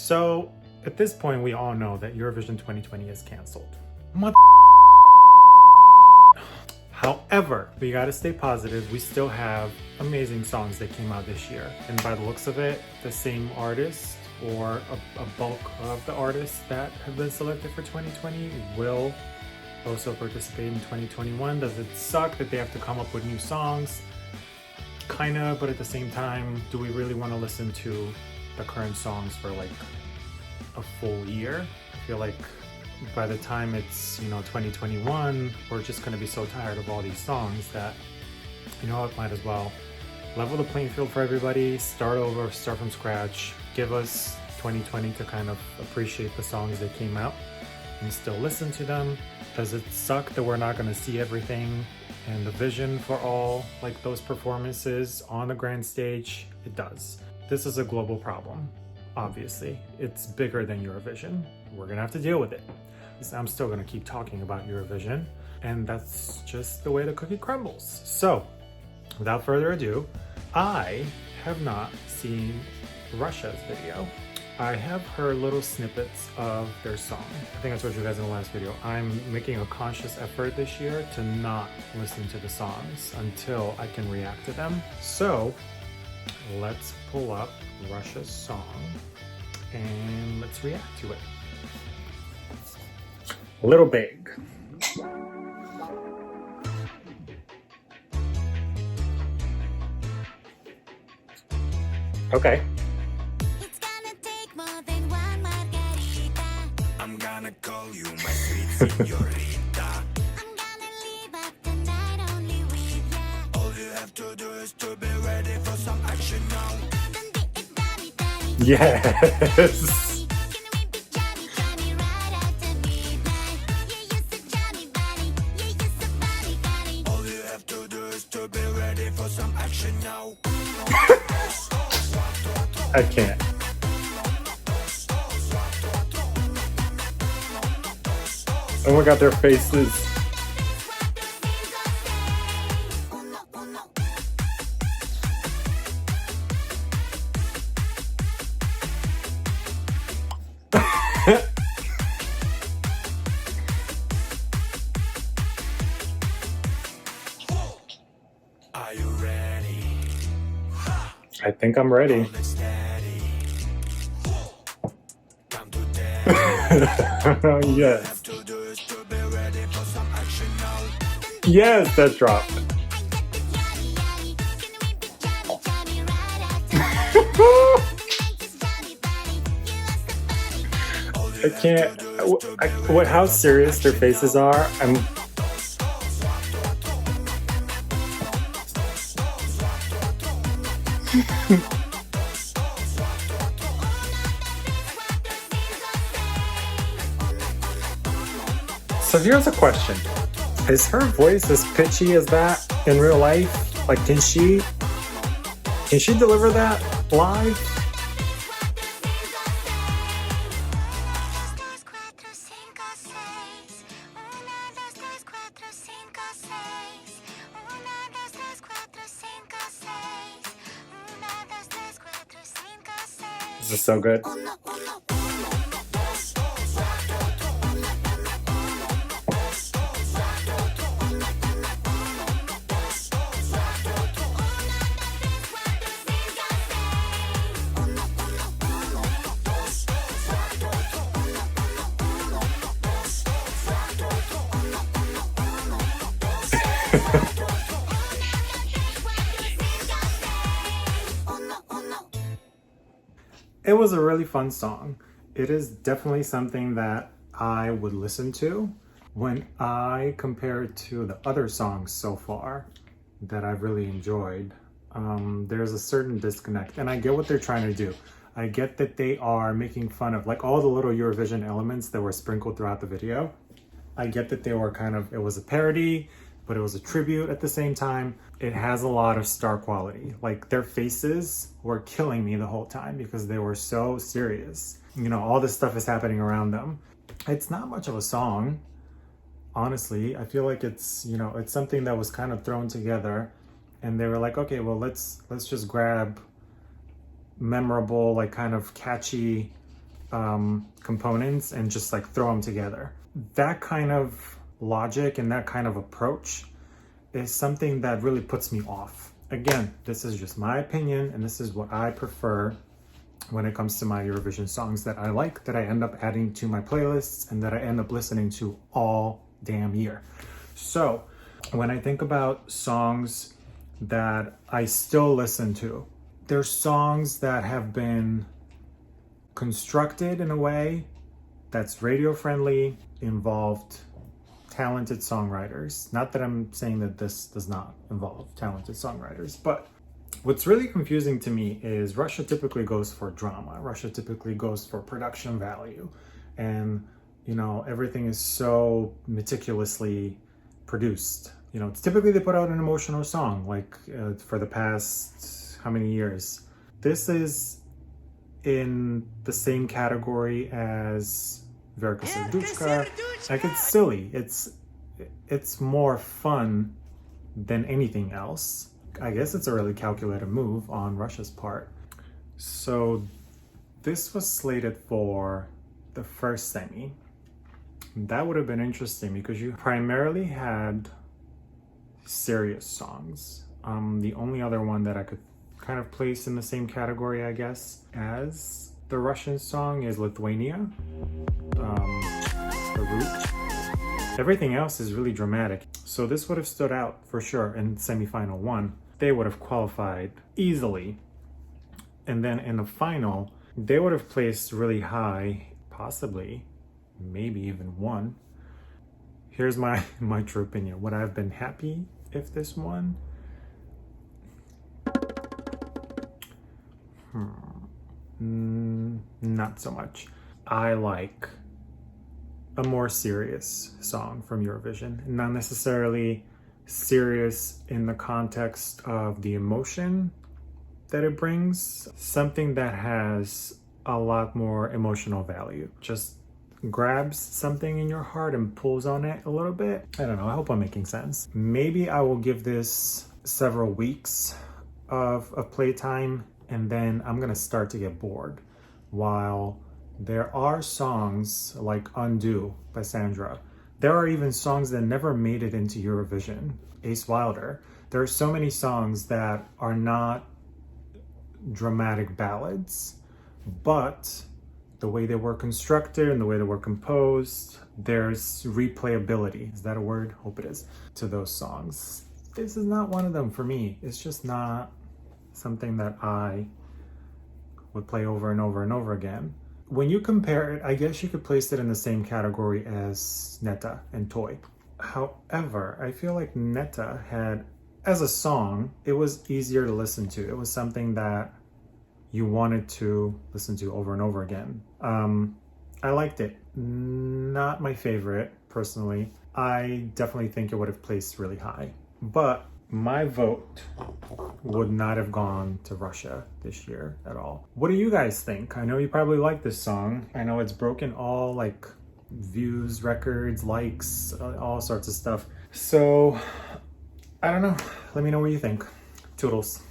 So at this point, we all know that Eurovision 2020 is canceled. However, we gotta stay positive. We still have amazing songs that came out this year. And by the looks of it, the same artist or a bulk of the artists that have been selected for 2020 will also participate in 2021. Does it suck that they have to come up with new songs? Kinda, but at the same time, do we really want to listen to the current songs for like a full year? I feel like by the time it's, 2021, we're just going to be so tired of all these songs that, it might as well level the playing field for everybody, start over, start from scratch, give us 2020 to kind of appreciate the songs that came out and still listen to them. Does it suck that we're not going to see everything and the vision for all like those performances on the grand stage? It does. This is a global problem, obviously. It's bigger than Eurovision. We're gonna have to deal with it. I'm still gonna keep talking about Eurovision, and that's just the way the cookie crumbles. So, without further ado, I have not seen Russia's video. I have heard little snippets of their song. I think I told you guys in the last video, I'm making a conscious effort this year to not listen to the songs until I can react to them. So let's pull up Russia's song and let's react to it. Little Big. Okay. I'm gonna call you my sweet señorita. I'm gonna leave up the night only with ya. All you have to do is to be ready for some action now. Yes. All you have to do is to be ready for some action now. I can't. Oh my god, their faces. Are you ready? I think I'm ready. Come to daddy. Yes. To do is to be ready for some action now. Yes, that dropped. I can't. What? How serious their faces are? I'm. So here's a question. Is her voice as pitchy as that in real life? Like, can she deliver that live? This is so good. It was a really fun song. It is definitely something that I would listen to. When I compare it to the other songs so far that I've really enjoyed, there's a certain disconnect. And I get what they're trying to do. I get that they are making fun of like all the little Eurovision elements that were sprinkled throughout the video. I get that they were it was a parody, but it was a tribute at the same time. It has a lot of star quality. Like their faces were killing me the whole time because they were so serious. All this stuff is happening around them. It's not much of a song, honestly. I feel like it's, it's something that was kind of thrown together and they were like, okay, well, let's just grab memorable, like kind of catchy components and just like throw them together. That kind of logic and that kind of approach is something that really puts me off. Again, this is just my opinion, and this is what I prefer when it comes to my Eurovision songs that I like, that I end up adding to my playlists, and that I end up listening to all damn year. So when I think about songs that I still listen to, there's songs that have been constructed in a way that's radio friendly, involved talented songwriters. Not that I'm saying that this does not involve talented songwriters, but what's really confusing to me is Russia typically goes for drama. Russia typically goes for production value. And, you know, everything is so meticulously produced. You know, it's typically they put out an emotional song, like for the past how many years. This is in the same category as Verka Serduchka. Like, it's silly. It's more fun than anything else. I guess it's a really calculated move on Russia's part. So this was slated for the first semi. That would have been interesting because you primarily had serious songs. The only other one that I could kind of place in the same category, I guess, as the Russian song is Lithuania, the Root. Everything else is really dramatic. So this would have stood out for sure in semifinal one. They would have qualified easily. And then in the final, they would have placed really high, possibly, maybe even won. Here's my true opinion. Would I have been happy if this won? Not so much. I like a more serious song from Eurovision. Not necessarily serious in the context of the emotion that it brings. Something that has a lot more emotional value. Just grabs something in your heart and pulls on it a little bit. I don't know, I hope I'm making sense. Maybe I will give this several weeks of playtime, and then I'm gonna start to get bored. While there are songs like Undo by Sandra, there are even songs that never made it into Eurovision. Ace Wilder. There are so many songs that are not dramatic ballads, but the way they were constructed and the way they were composed, there's replayability. Is that a word? Hope it is. To those songs. This is not one of them for me. It's just not something that I would play over and over and over again. When you compare it, I guess you could place it in the same category as Netta and Toy. However, I feel like Netta had, as a song, it was easier to listen to. It was something that you wanted to listen to over and over again. I liked it. Not my favorite, personally. I definitely think it would have placed really high. But my vote would not have gone to Russia this year at all. What do you guys think? I know you probably like this song. I know it's broken all like views, records, likes, all sorts of stuff. So I don't know. Let me know what you think. Toodles.